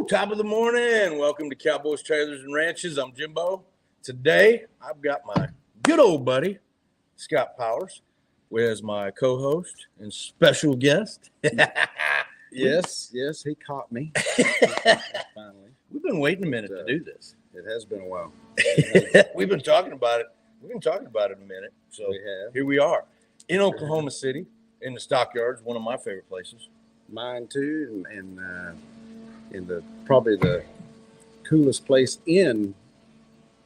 Woo! Top of the morning. Welcome to Cowboys, Trailers, and Ranches. I'm Jimbo. Today, I've got my good old buddy, Scott Powers, as my co-host and special guest. Yes, he caught me. Finally. We've been waiting a minute to do this. It has been a while. We've been talking about it. We've been talking about it a minute. So We have. here we are in Oklahoma City, in the Stockyards, one of my favorite places. Mine too, and in the probably the coolest place in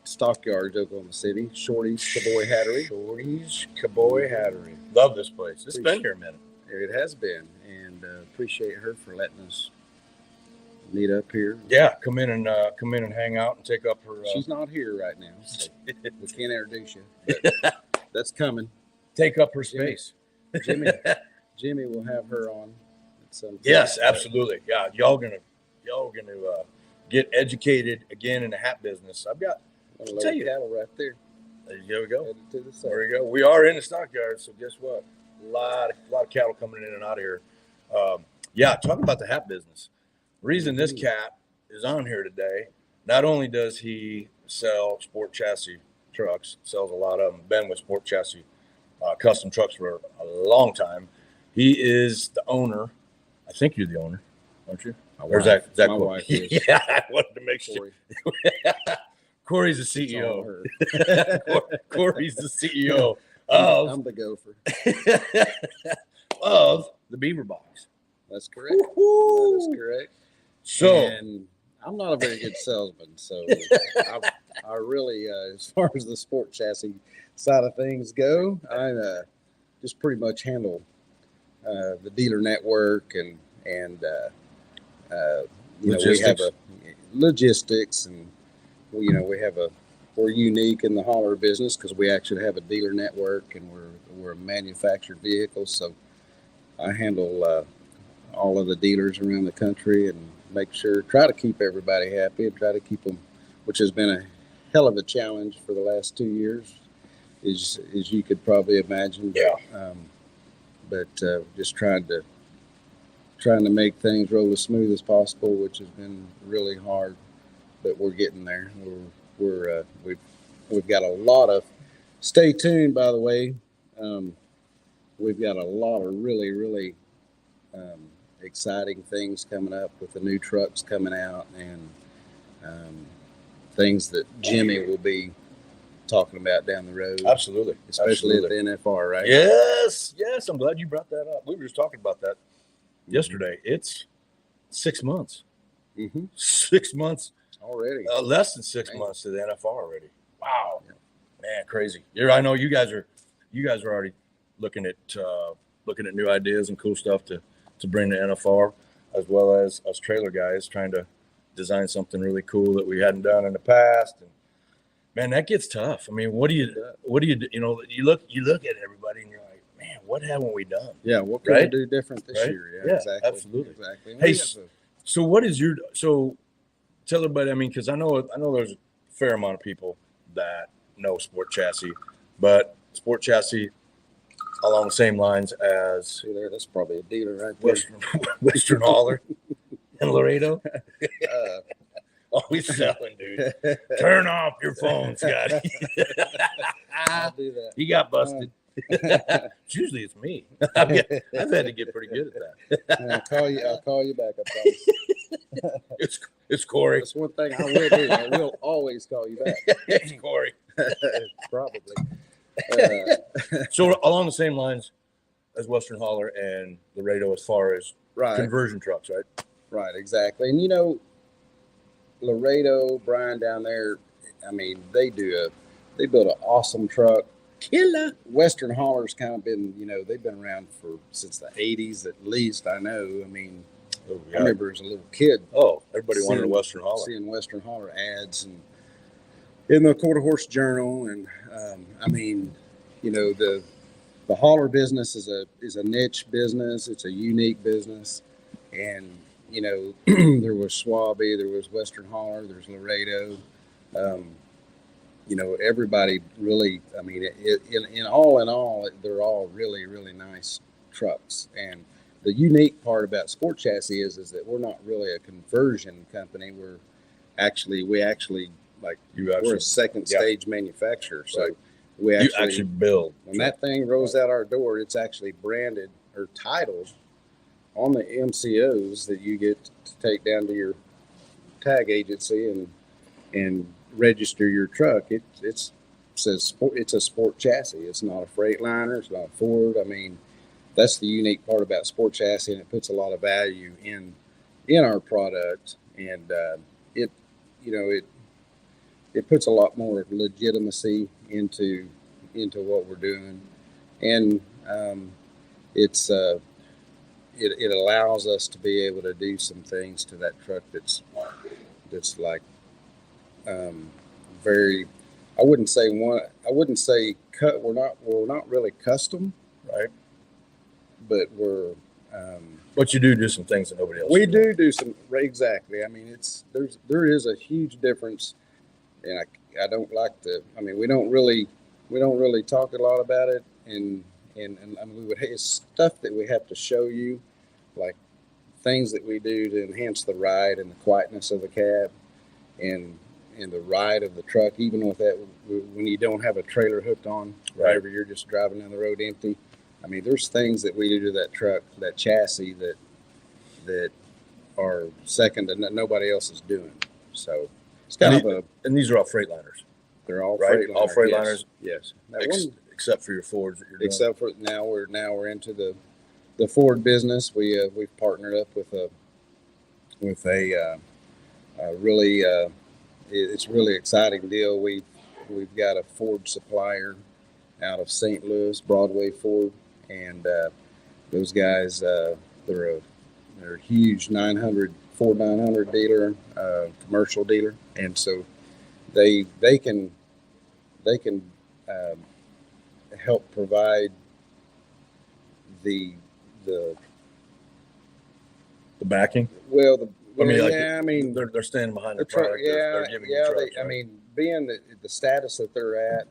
Stockyards, Oklahoma City, Shorty's, CABOY, HATTERY. Shorty's, CABOY, HATTERY. Love this place. It's been here a minute. It has been, and appreciate her for letting us meet up here. Yeah, come in and hang out and take up her. She's not here right now, so we can't introduce you. But that's coming. Take up her space. Jimmy will have her on at some point. Yes, absolutely. Yeah, y'all gonna get educated again in the hat business. I've got. I'll tell you. cattle right there. There we go. Headed to the south. There we go. We are in the stockyard, so guess what? A lot of cattle coming in and out of here. Yeah, talking about the hat business. The reason this cat is on here today, not only does he sell Sportchassis trucks, sells a lot of them, been with Sportchassis custom trucks for a long time. He is the owner. I think you're the owner, aren't you? Or is that My Corey? wife is. Yeah, I wanted to make sure. Corey. Corey's the It's all CEO. her. Corey's the CEO I'm the gopher. of the Beaver Box. That's correct. Woo-hoo! That is correct. So, And I'm not a very good salesman, so I really, as far as the sport chassis side of things go, I just pretty much handle the dealer network and you know, we have logistics, and we're unique in the hauler business because we actually have a dealer network, and we're a manufactured vehicle. So I handle all of the dealers around the country and try to keep everybody happy and try to keep them, which has been a hell of a challenge for the last 2 years, as you could probably imagine. Yeah. But just trying to make things roll as smooth as possible, which has been really hard, but we're getting there. We've got a lot of, stay tuned, by the way. We've got a lot of really, really exciting things coming up with the new trucks coming out, and things that Jimmy will be talking about down the road. absolutely. Especially Absolutely. at the NFR, right? Yes. I'm glad you brought that up. We were just talking about that yesterday. It's 6 months. Mm-hmm. 6 months. Already. Less than 6 months to the NFR already. Wow. Yeah. Man, crazy. I know you guys are already looking at new ideas and cool stuff to bring to NFR, as well as us trailer guys trying to design something really cool that we hadn't done in the past. And man, that gets tough. I mean, what do you you look at everybody and you're like, man, what haven't we done? Yeah, what can we do different this year? Yeah, exactly. absolutely. Exactly. Hey, so what is tell everybody, I mean, because I know there's a fair amount of people that know Sportchassis, but Sportchassis along the same lines as See there, that's probably a dealer right there. Western Hauler and Laredo. Always selling, dude. Turn off your phone, Scotty. I'll do that. He got busted. Usually it's me. I've had to get pretty good at that. I'll call you back, I promise. It's Corey. That's one thing I will do. I will always call you back. It's Corey. Probably. So along the same lines as Western Hauler and Laredo, as far as conversion trucks, right? Right, exactly. And Laredo, Brian down there, I mean, they build an awesome truck. Killer. Western Hauler's kind of been, they've been around since the 80s at least, I know. I mean, I remember as a little kid. Oh, everybody wanted a Western Hauler. Seeing Western Hauler ads and in the Quarter Horse Journal. And I mean, the hauler business is a niche business. It's a unique business. And, there was Swaby, there was Western Hauler, there's Laredo. Everybody really, I mean, in all, they're all really, really nice trucks. And the unique part about Sportchassis is that we're not really a conversion company. We actually like we're a second stage manufacturer. So we actually build. When that thing rolls out our door, it's actually branded or titled on the MCOs that you get to take down to your tag agency and register your truck. It says it's a sport chassis. It's not a Freightliner. It's not a Ford. I mean, that's the unique part about Sportchassis, and it puts a lot of value in our product, and it puts a lot more legitimacy into what we're doing, and it allows us to be able to do some things to that truck that's like very. I wouldn't say cut. We're not really custom, right? But we're. But you do some things that nobody else. We do some exactly. I mean, there is a huge difference, and I don't like to. I mean, we don't really talk a lot about it, and I mean, it's stuff that we have to show you, like things that we do to enhance the ride and the quietness of the cab, and the ride of the truck, even with that, when you don't have a trailer hooked on, wherever you're just driving down the road empty. I mean, there's things that we do to that truck, that chassis, that are second to nobody else is doing. So it's kind of and these are all Freightliners. They're all Freightliners. All Freightliners. Yes. Except for your Fords that you're doing. Except for now we're into the Ford business. We've partnered up with a really it's a really exciting deal. We've got a Ford supplier out of St. Louis, Broadway Ford, and those guys they're a huge Ford 900 dealer, commercial dealer, and so they can help provide the backing. Well, I mean, they're standing behind the truck. They're giving you trucks, right? I mean, being the status that they're at,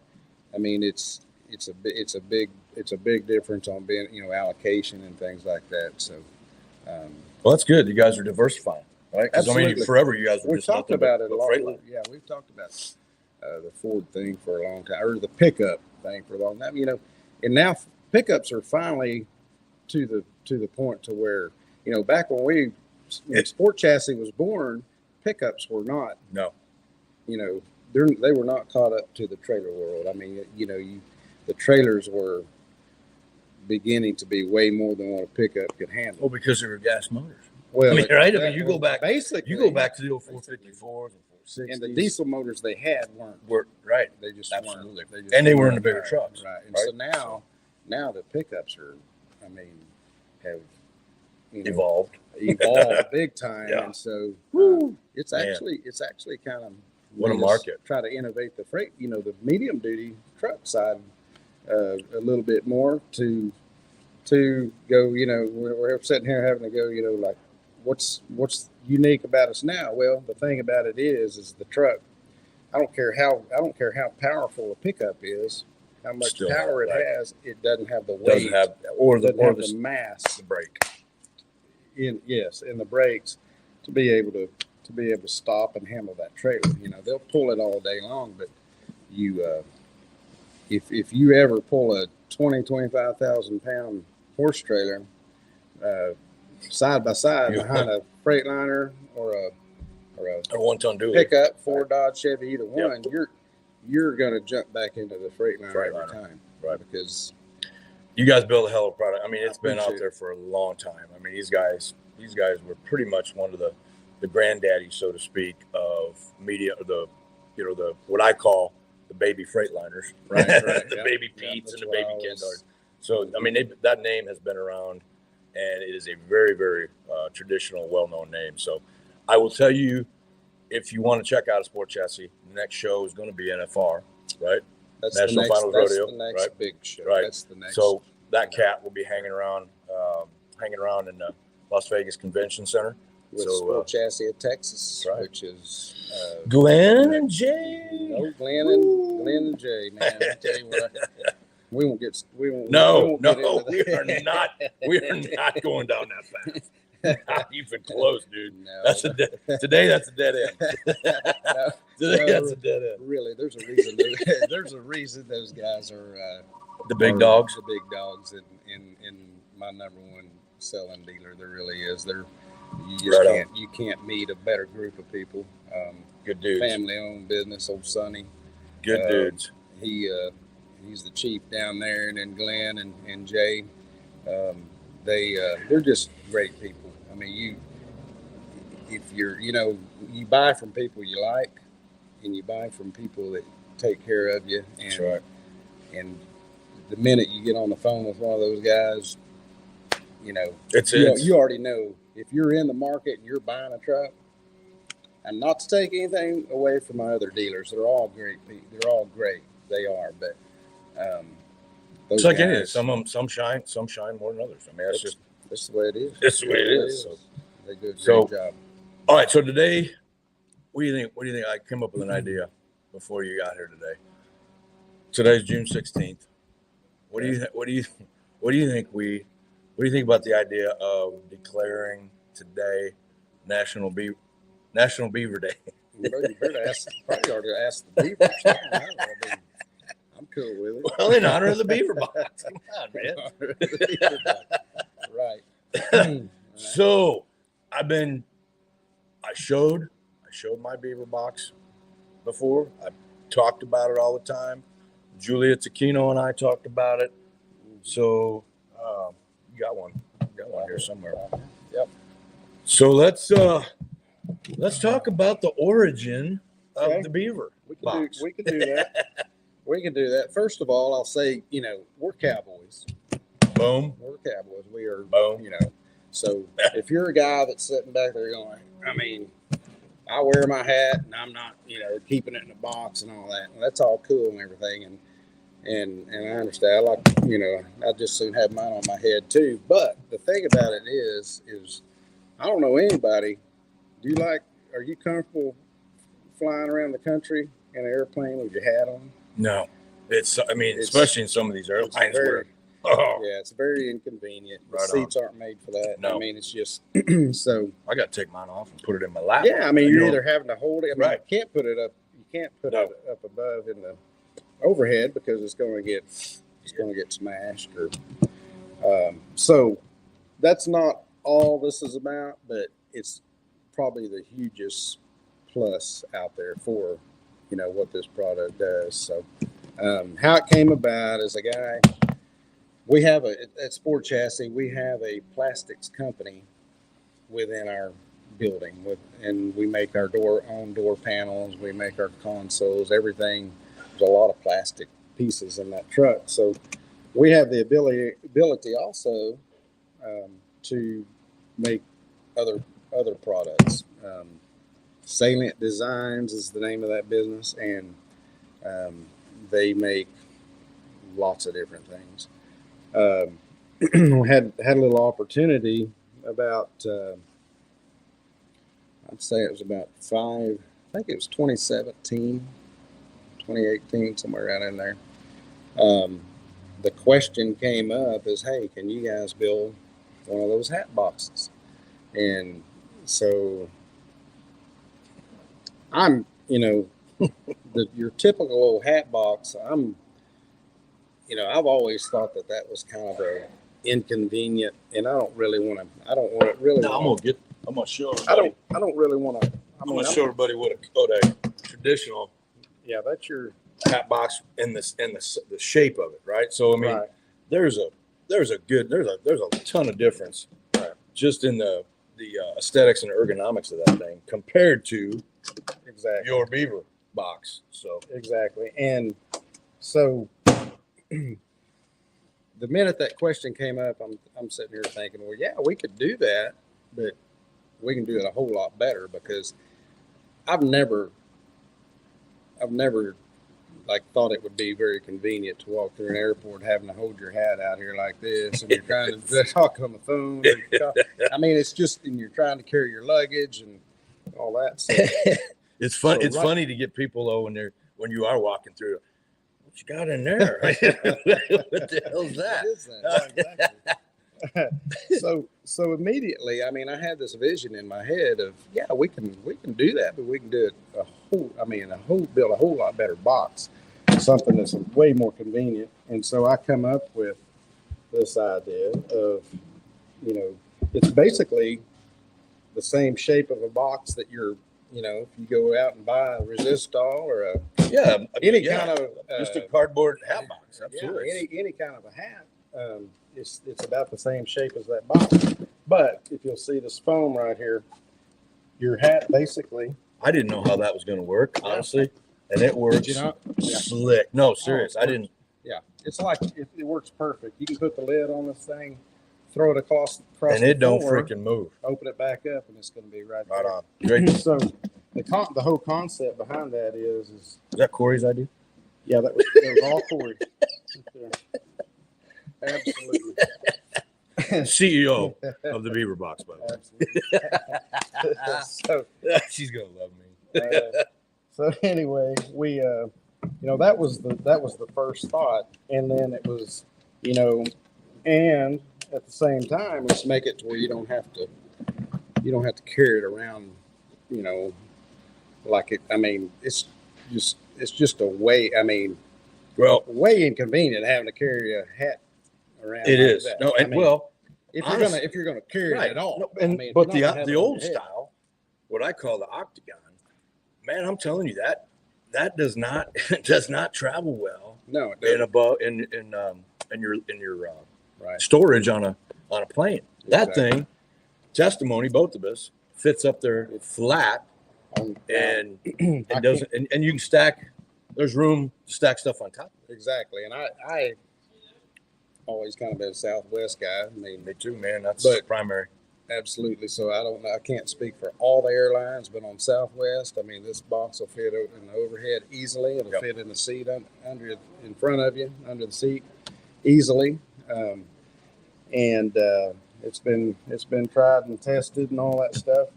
I mean, it's a big difference on being, allocation and things like that. So, well, that's good. You guys are diversifying, right? Because I mean, forever you guys were just talked about it a lot. Yeah, we've talked about the Ford thing for a long time, or the pickup thing for a long time. And now pickups are finally to the point to where, back when Sportchassis was born, pickups were not. No. They were not caught up to the trailer world. I mean, the trailers were beginning to be way more than what a pickup could handle. Well, because they were gas motors. Well, I mean, right? I mean, you go back to the old 454s and 460s. And the diesel motors they had weren't right. They just absolutely. And they were in the bigger trucks. Right. And so now the pickups are, have evolved big time. Yeah. And so it's actually kind of what a market. Try to innovate the freight, the medium duty truck side a little bit more to go. We're sitting here having to go. Like what's unique about us now? Well, the thing about it is the truck. I don't care how powerful a pickup is, how much power it has. It doesn't have the weight, the mass, the brake. In the brakes to be able to stop and handle that trailer. They'll pull it all day long, but if you ever pull a 25,000 pound horse trailer side by side behind a Freightliner or a 1-ton dually pickup, Ford, Dodge, Chevy, either one, you're going to jump back into the Freightliner every time, right? Because you guys build a hell of a product. I mean, it's been out there for a long time. I mean, these guys were pretty much one of the granddaddies, so to speak, of media, the what I call the baby Freightliners, right? The baby Pete's and the baby Kendars. So, I mean, that name has been around, and it is a very, very traditional, well-known name. So, I will tell you, if you want to check out a Sportchassis, the next show is going to be NFR, right? That's National Finals Rodeo, the next big show. Right. That's the next. So that cat will be hanging around in the Las Vegas Convention Center. With Sportchassis of Texas, right. Which is Glenn and Jay. Glenn and Jay, man. I tell you what, We won't get. We won't. No, we won't get no, into we that. are not. We are not going down that path. Not even close, dude. No, That's today. That's a dead end. no, Today, no, that's a dead end. really. There's a reason. There's a reason those guys are The big are dogs. The big dogs, in my number one selling dealer. There really is. You just Right can't. You can't meet a better group of people. Good dudes. Family owned business. Old Sonny. Good dudes. He's the chief down there, and then Glenn and Jay. They're just great people. I mean, if you buy from people you like, and you buy from people that take care of you. And, That's right. And the minute you get on the phone with one of those guys, It's you already know if you're in the market and you're buying a truck. And not to take anything away from my other dealers, they're all great people. They're all great. They are, but it's like it is. Some shine more than others. I mean, that's the way it is. That's the way it is. So, they do a great job. All right. So today, what do you think? What do you think? I came up with an idea before you got here today. Today's June 16th. What do you think? What do you think about the idea of declaring today National Beaver Day? You better probably already asked the Beavers. I don't know. I'm cool with it. Well, in honor of the Beaver Box. Come on, man. Right. So I showed my Beaver Box before. I talked about it all the time. Julia Taquino and I talked about it. So you got one here somewhere. Yep. So let's talk about the origin of the Beaver Box. We can do that. We can do that. First of all, I'll say, we're cowboys. Boom. We're cowboys. We are, Boom. So if you're a guy that's sitting back there going, I wear my hat and I'm not, keeping it in a box and all that. And that's all cool and everything. And I understand. I just soon have mine on my head too. But the thing about it is I don't know anybody. Are you comfortable flying around the country in an airplane with your hat on? No, especially in some of these airplanes. It's very inconvenient. The seats aren't made for that. No. It's just so. I got to take mine off and put it in my lap. Yeah, you're either having to hold it. Right. You can't put it up. You can't put it up above in the overhead because it's going to get smashed. So that's not all this is about, but it's probably the hugest plus out there for what this product does. So how it came about is a guy. We have at Sportchassis, we have a plastics company within our building, and we make our own door panels. We make our consoles, everything. There's a lot of plastic pieces in that truck. So we have the ability also to make other products. Salient Designs is the name of that business, and they make lots of different things. Had a little opportunity about I'd say it was about I think it was 2017, 2018, somewhere around in there. The question came up is, hey, can you guys build one of those hat boxes? And so I'm, your typical old hat box, I've always thought that was kind of a inconvenient, and I don't want it really. No, I'm gonna show everybody. I don't really want to. I'm gonna show everybody what a traditional. Yeah, that's your hat box in the shape of it, right? So right. there's a ton of difference just in the aesthetics and ergonomics of that thing compared to your Beaver Box. So exactly, and so the minute that question came up, I'm sitting here thinking, well, yeah, we could do that, but we can do it a whole lot better because I've never thought it would be very convenient to walk through an airport having to hold your hat out here like this, and you're trying to talk on the phone. It's just, and you're trying to carry your luggage and all that. So, it's fun. It's funny to get people though when you are walking through. what you got in there? What the hell's that? What is that? Yeah, exactly. So immediately, I mean, I had this vision in my head of, yeah, we can do that, but we can do it build a whole lot better box, something that's way more convenient. And so I come up with this idea of, you know, it's basically the same shape of a box that you're, you know, if you go out and buy a Resistol or any kind of just a cardboard hat box. Absolutely. Yeah, any kind of a hat. It's about the same shape as that box. But if you'll see this foam right here, your hat basically. I didn't know how that was going to work, honestly, and it works slick. No, serious. I didn't. Yeah, it's like it works perfect. You can put the lid on this thing, throw it across and the it don't floor, freaking move. open it back up, and it's going to be right Right there. on. Great. So the whole concept behind that is that Corey's idea? yeah, that was all Corey. Absolutely. CEO of the Beaver Box, by the way. So She's gonna love me. so anyway, we you know, that was the first thought, and then it was, you know, and at the same time, let's make it to where you don't have to carry it around, you know, like it. I mean, it's just a way. I mean, Well, way inconvenient having to carry a hat around. it like is. that. No, I and mean, well, if you're gonna carry right. it at all. No, I and mean, if but you're not gonna the have it on old your head. style, what I call the octagon, man, I'm telling you that does not travel well No, it in doesn't. your Right. storage on a plane. That Exactly. thing, testimony, both of us, fits up there flat and it doesn't, and you can stack. There's room to stack stuff on top. Exactly, and I always kind of been a Southwest guy. I mean, Me too, man. That's But- primary. absolutely. So I can't speak for all the airlines, but on Southwest, I mean, this box will fit in the overhead easily. It'll Yep. fit in the seat in front of you, under the seat, easily. And it's been tried and tested and all that stuff,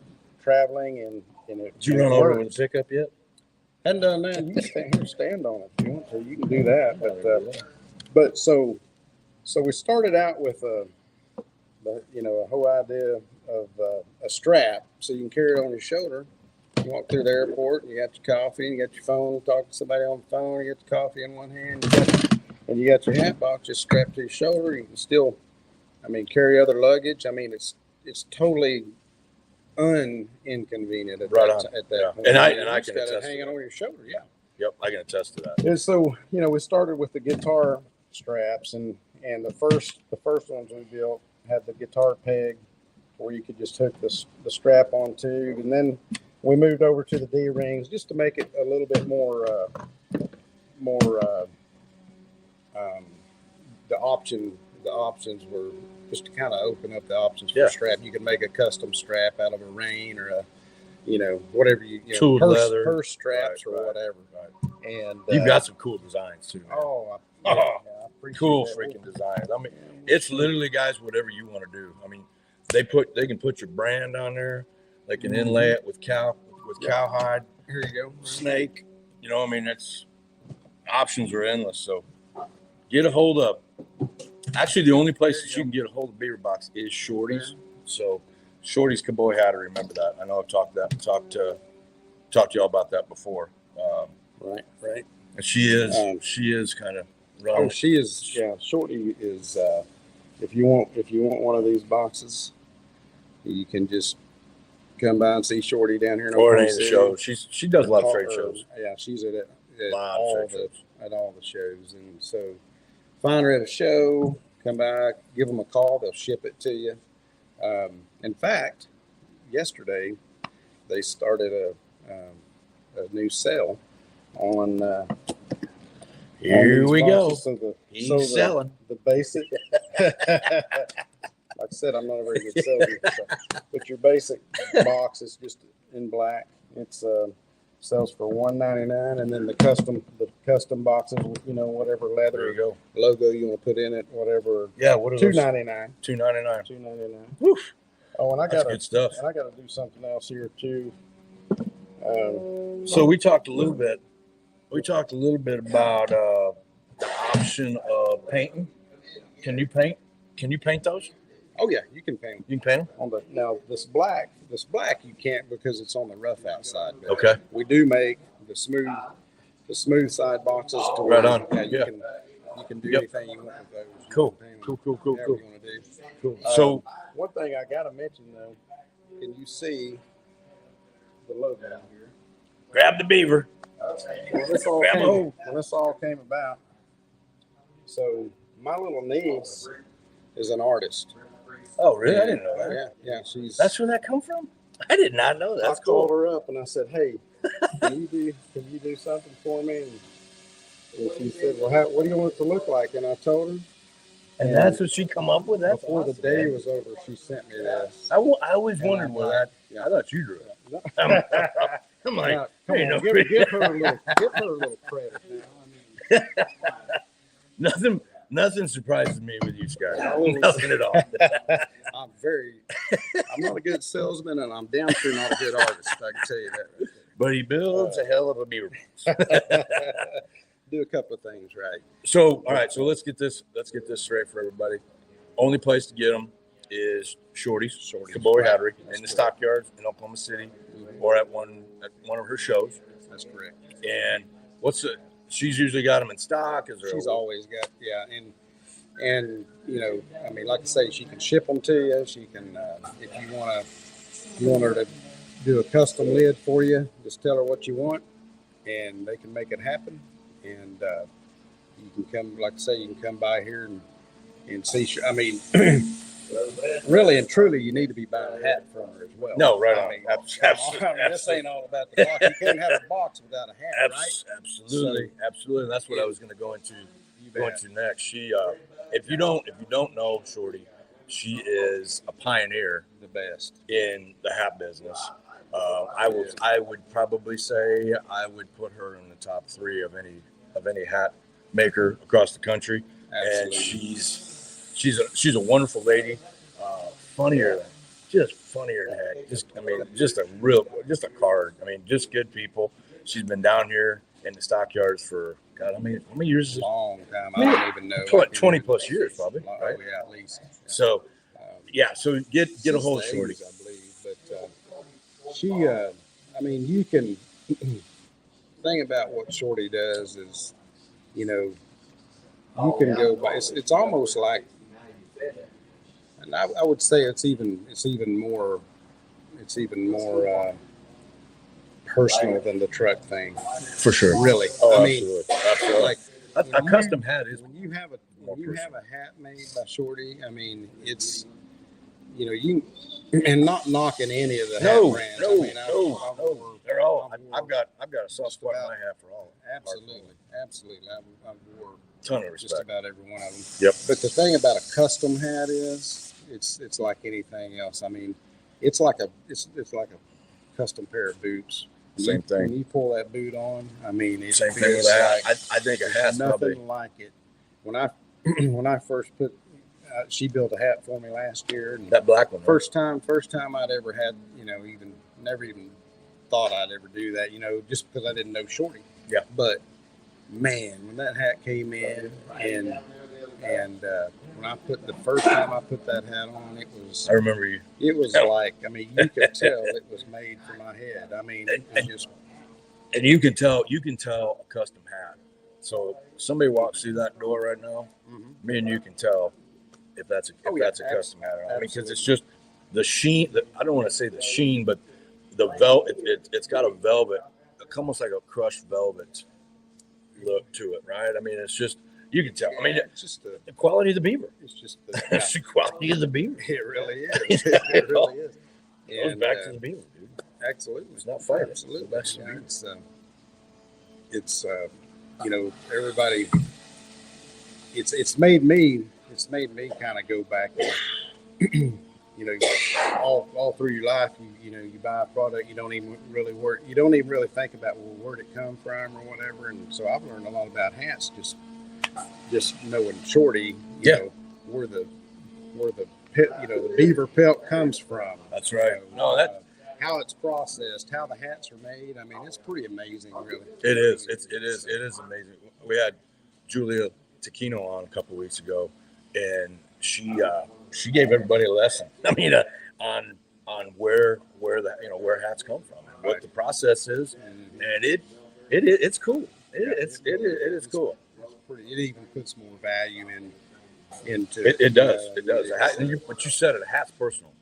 traveling and it. Did you and run it over works. with the pickup yet? Hadn't done that. You can stand on it if you want to. You can do that. But so we started out with a whole idea of a strap so you can carry it on your shoulder. You walk through the airport, and you got your coffee, and you got your phone, talk to somebody on the phone, you got your coffee in one hand, and you got your hat box just strapped to your shoulder. You can still, I mean, carry other luggage. I mean, it's totally inconvenient at Right that, on. at that Yeah. point. And I You can just got it attest to hanging that. on your shoulder. Yeah. Yep, I can attest to that. And so, you know, we started with the guitar straps, and the first ones we built had the guitar peg where you could just hook the strap onto, and then we moved over to the D rings just to make it a little bit more the options were just to kind of open up the options for Yeah. a strap. You could make a custom strap out of a rein or whatever you know, Tooled leather. purse straps Right, or right. whatever. Right. And You've got some cool designs too, man. I appreciate Cool that. freaking designs. I mean, it's literally, guys, whatever you want to do. I mean, they can put your brand on there. They can inlay it with cowhide, Here you go. snake. You know, I mean, options are endless. So get a hold of. Actually, the only place that you can get a hold of Beaver Box is Shorty's. So Shorty's CABOY Hattery. Remember that? I know I've talked to y'all about that before. Right. And she is kind of running. Oh, she is. Yeah, Shorty is. If you want one of these boxes, you can just come by and see Shorty down here in or any OKC. of the shows. She does a lot of trade shows. Yeah, she's at Lot of all trade the shows, and so find her at a show. Come by, give them a call. They'll ship it to you. In fact, yesterday they started a new sale on. Here we go. He's selling. the basic. Like I said, I'm not a very good salesman, but your basic box is just in black. It's sells for $199, and then the custom boxes, you know, whatever There leather you go. logo you want to put in it, whatever. Yeah, what are those? $299. $299. $299. Woof. Oh, and I That's got good stuff. to do something else here too. So we talked a little bit. We talked a little bit about question of painting. Can you paint? Can you paint those? Oh yeah, you can paint. You can paint them. On the now this black you can't because it's on the rough outside. But Okay. We do make the smooth side boxes to Right where, on. you can do anything you want with those. You Cool. can paint Cool. them whatever you want to do. Cool. So One thing I gotta mention though, can you see the logo here? grab the beaver. When this all Grab a hold. came about, so my little niece is an artist. Oh, really? I didn't know that. Yeah, she's. That's where that come from? I did not know that. I That's called cool. her up and I said, "Hey, can you do something for me?" And she said, "Well, what do you want it to look like?" And I told her. And that's what she come up with? That's Before the awesome, day man. was over, she sent me this. I always And wondered I'm where like, that. I thought you drew it. No. I'm like, Now, come ain't on, no give her a little credit now. I mean, nothing surprises me with you, Scott. Oh. Nothing at all. I'm not a good salesman, and I'm damn sure not a good artist. I can tell you that. Right But he builds a hell of a beaver box. there. Do a couple of things right. So, all right. So let's get this straight for everybody. Only place to get them is Shorty's, CABOY right. HATTERY, in the Stockyards in Oklahoma City, or at one of her shows. That's correct. And she's usually got them in stock. Is there? She's always got and you know, I mean, like I say, she can ship them to you. She can if you want her to do a custom lid for you, just tell her what you want, and they can make it happen. And you can come, like I say, you can come by here and see. I mean, really and truly, you need to be buying a hat from her as well. No, right I on. mean, Absolutely. I mean, this ain't all about the box. You can't have a box without a hat, right? Absolutely, absolutely. That's what I was going to go into bet. next. She, if you don't know Shorty, she is a pioneer The best. in the hat business. I would probably say I would put her in the top 3 of any hat maker across the country. Absolutely. And she's a wonderful lady, funnier than heck. Just a card. I mean, just good people. She's been down here in the Stockyards for God, how many years is it? Long time. I don't even know. 20 plus years, probably. Oh, Right? yeah, at least. So, yeah. So get a hold of Since the Shorty. 80s, I believe. But she, I mean, you can. Thing about what Shorty does is, you know, you can go by. It's almost like, and I would say it's even more personal than the truck thing. For sure. Really. Oh, I mean, absolutely. like A custom hat is when you have more a hat made by Shorty. I mean, it's, you know, you and not knocking any of the hat brands. I mean, no. They're all. I've got a soft spot in my hat for all. Absolutely. I wore Ton of just respect. about every one of them. Yep. But the thing about a custom hat is, it's like anything else. I mean, it's like a custom pair of boots. Same thing. When you pull that boot on, I mean, it Same thing feels with that. like I think a hat's nothing probably. like it. When I first she built a hat for me last year, and That black one. first time I'd ever had, you know, never even thought I'd ever do that, you know, just because I didn't know Shorty. Yeah. But man, when that hat came in, and when the first time I put that hat on, I remember you. it was like, I mean, you could tell it was made for my head. I mean, it was just. And you can tell a custom hat. So somebody walks through that door right now, me and you can tell if that's a custom hat. I mean, because it's just the sheen. I don't want to say the sheen, but the velvet. It's got a velvet, almost like a crushed velvet look to it, right? I mean, it's just you can tell. I mean, It's just the quality of the beaver. It's just It's the quality of the beaver. it really is. It really is. It goes And, back to the beaver, dude. Absolutely. It's not fighting. Absolutely. That's the Yeah, beauty. it's you know, everybody. It's made me kind of go back and you know, all through your life, you know, you buy a product, you don't even really think about, well, where'd it come from or whatever. And so I've learned a lot about hats just knowing Shorty, you know, where the pit, you know, the beaver pelt comes from. That's right. You know, No, how it's processed, how the hats are made. I mean, it's pretty amazing, really. it is. It is amazing. We had Julia Taquino on a couple of weeks ago, and she gave everybody a lesson. I mean, on where where hats come from and what the process is, and it's cool. It is cool. It even puts more value into it. Does. But you said it. A hat's personal.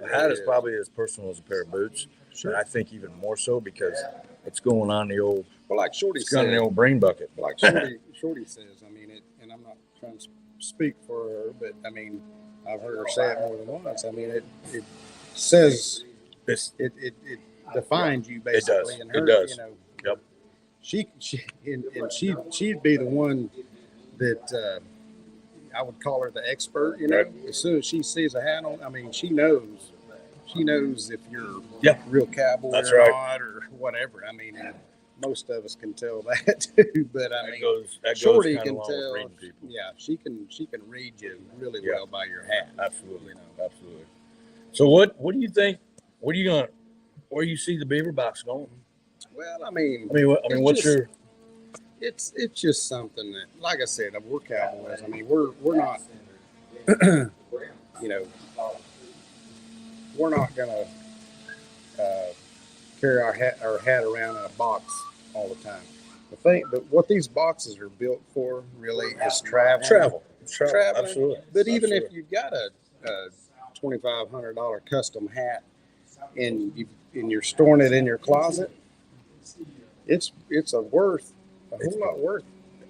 A hat is probably as personal as a pair of boots. Sure. And I think even more so because it's going on the old. Well, like Shorty said, on the old brain bucket. Like Shorty says. I mean, and I'm not trying to speak for her, but I mean, I've heard her say it more than once. I mean, it says it defines you basically. It does. You know, yep. She'd be the one that I would call her the expert. You know, right. As soon as she sees a hat on, I mean, she knows if you're real cowboy not or whatever. I mean, and most of us can tell that too. But I mean, Shorty can tell. Yeah, she can read you really well by your hat. Absolutely, you know, absolutely. So what do you think? Where do you see the Beaver Box going? Well, I mean, what's your? It's just something that, like I said, we're cowboys. I mean, we're not, you know, we're not gonna carry our hat around in a box all the time. But what these boxes are built for really is travel. Absolutely. But even if you've got a $2,500 custom hat and you're storing it in your closet, it's a whole lot worth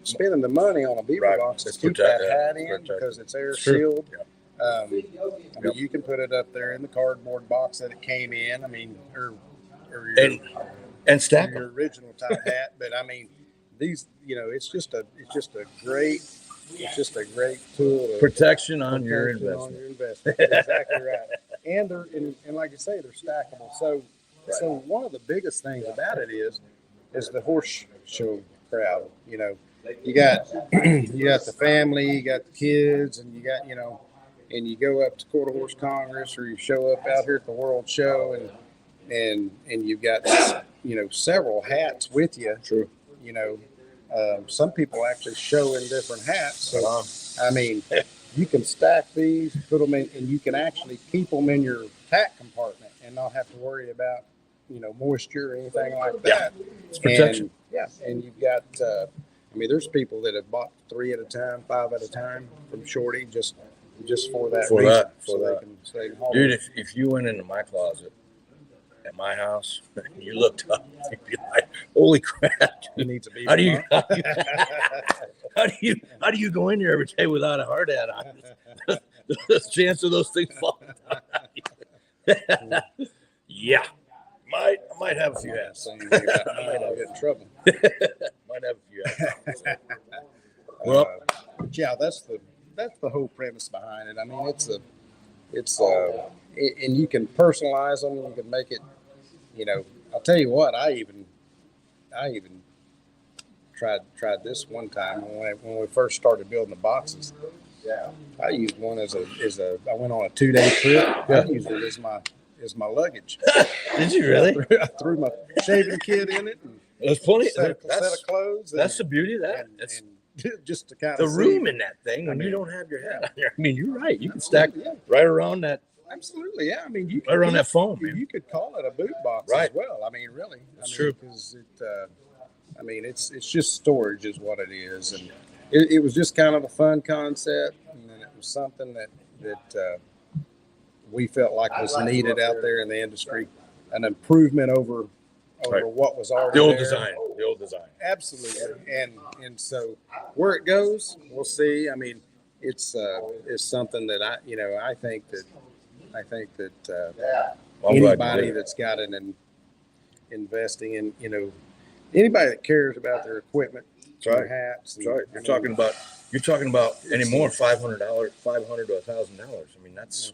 spending the money on a Beaver Box to keep that hat in because it's air sealed. I mean, you can put it up there in the cardboard box that it came in. I mean, or and stack your original type hat. But I mean, these, you know, it's just a great tool. Protection on your investment. Exactly right. And they're and like you say, they're stackable. So one of the biggest things about it is the horse show crowd. You know, you got the family, you got the kids, and you got, you know, and you go up to Quarter Horse Congress or you show up out here at the World Show and you've got, you know, several hats with you. True. You know, some people actually show in different hats. So, I mean, you can stack these, put them in, and you can actually keep them in your hat compartment and not have to worry about, you know, moisture or anything like that. Yeah. It's protection. And you've got, I mean, there's people that have bought 3 at a time, 5 at a time from Shorty just for that reason. They can haul. Dude, if you went into my closet at my house and you looked up, you'd be like, "Holy crap! It needs a how do you go in there every day without a hard hat on? The chance of those things falling down." Yeah. I might have a few hats. I might get in trouble. Might have a few hats. Well, yeah, that's the whole premise behind it. I mean, and you can personalize them. You can make it, you know. I'll tell you what. I even tried this one time when we first started building the boxes. Yeah, I used one as a. I went on a 2-day trip. I used it as my luggage. Did you really? I threw my shaving kit in it. And there's plenty. Set of clothes. That's the beauty of that. And just to kind the of room in that thing when you don't have your hat on there. I mean, you're right. You can stack right around that. Absolutely, yeah. I mean, you right around that foam. You could call it a boot box as well. I mean, really, that's true. Because I mean, it's just storage is what it is, and it was just kind of a fun concept, and it was something that we felt like was needed out there in the industry, an improvement over what was already the old there. The old design. Absolutely, and so where it goes, we'll see. I mean, it's something that I think that anybody that's got an investing in, you know, anybody that cares about their equipment, their hats. That's right. You're talking about anymore $500 to $1,000. I mean, that's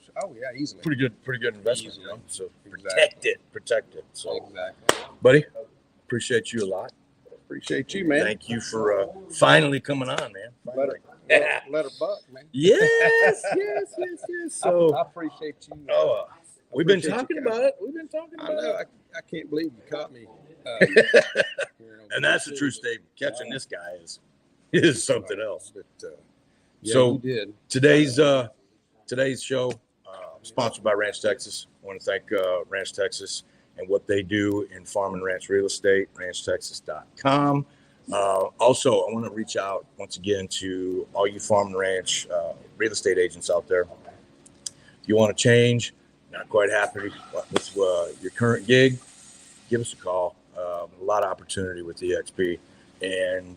easily pretty good investment. You know? So exactly. protect it. So exactly, buddy, appreciate you a lot. Appreciate you, man. Thank you for finally coming on, man. Let her buck, man. Yes. So I appreciate you. We've been talking about it. I know. I can't believe you caught me. And that's the true statement. Catching this guy is It is something else. But, yeah, So you did. today's show sponsored by Ranch Texas. I want to thank Ranch Texas and what they do in farm and ranch real estate, ranchtexas.com. Also, I want to reach out once again to all you farm and ranch real estate agents out there. If you want to change, not quite happy with your current gig, give us a call. A lot of opportunity with EXP. And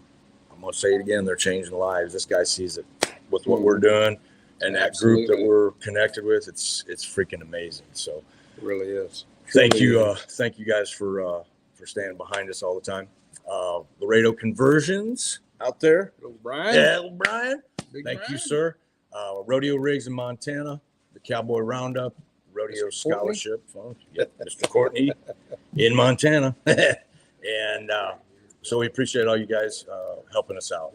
I'm going to say it again, they're changing lives. This guy sees it with what we're doing. And that group that we're connected with, it's freaking amazing. So It really is. thank you guys for standing behind us all the time. Laredo Conversions out there. Little Brian. Yeah, little Brian. Big Thank Brian. you, sir. Rodeo Rigs in Montana, the Cowboy Roundup, Rodeo Mr. Scholarship Fund. Yep, Mr. Courtney in Montana. And so we appreciate all you guys helping us out.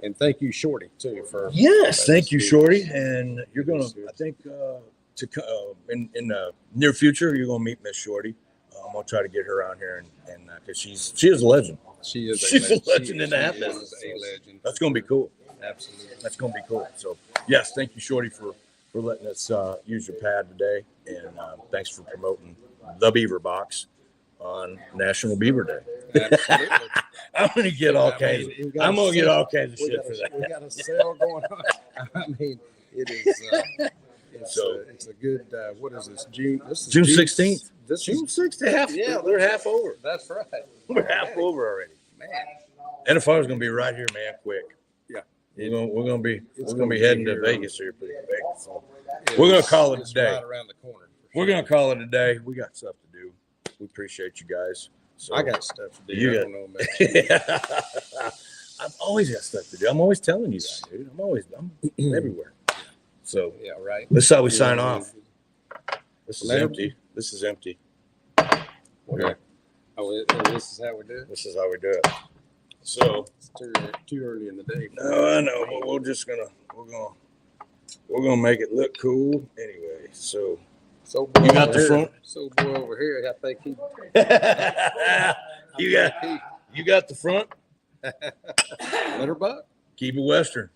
And thank you, Shorty, too, for. Yes, thank you, Shorty. And you're gonna, I think, in the near future, you're gonna meet Miss Shorty. I'm gonna try to get her out here and because she is a legend. She's a legend in the hat She business. is a legend. That's gonna be cool. Absolutely. That's gonna be cool. So yes, thank you, Shorty, for letting us use your pad today, and thanks for promoting the Beaver Box on National Beaver Day. Absolutely. I'm gonna get all kinds. I'm gonna get all kinds of We shit got for that. we got a sale going on. I mean, it is. It's a good. What is this? June. This is June 16th. This June is 6th. Yeah, They're half over. That's right. We're half over already. Man, NFR is gonna be right here, man. Quick. Yeah. We're gonna be It's heading to here. Vegas here pretty quick. So we're gonna call it it's a day. Right around the corner. We're gonna call it a day. We got stuff to do. We appreciate you guys. So I got stuff to do. You I got- don't know about you. I've always got stuff to do. I'm always telling you that, dude. I'm everywhere. So Yeah, right. this is how we sign off. This is Later. empty. This is empty. Okay. Oh, this is how we do it. This is how we do it. So It's too early in the day. no, I know, but we're gonna make it look cool anyway. So So boy You got over the here- front? So boy over here, I think he. you got the front. Letterbuck. Keep it Western.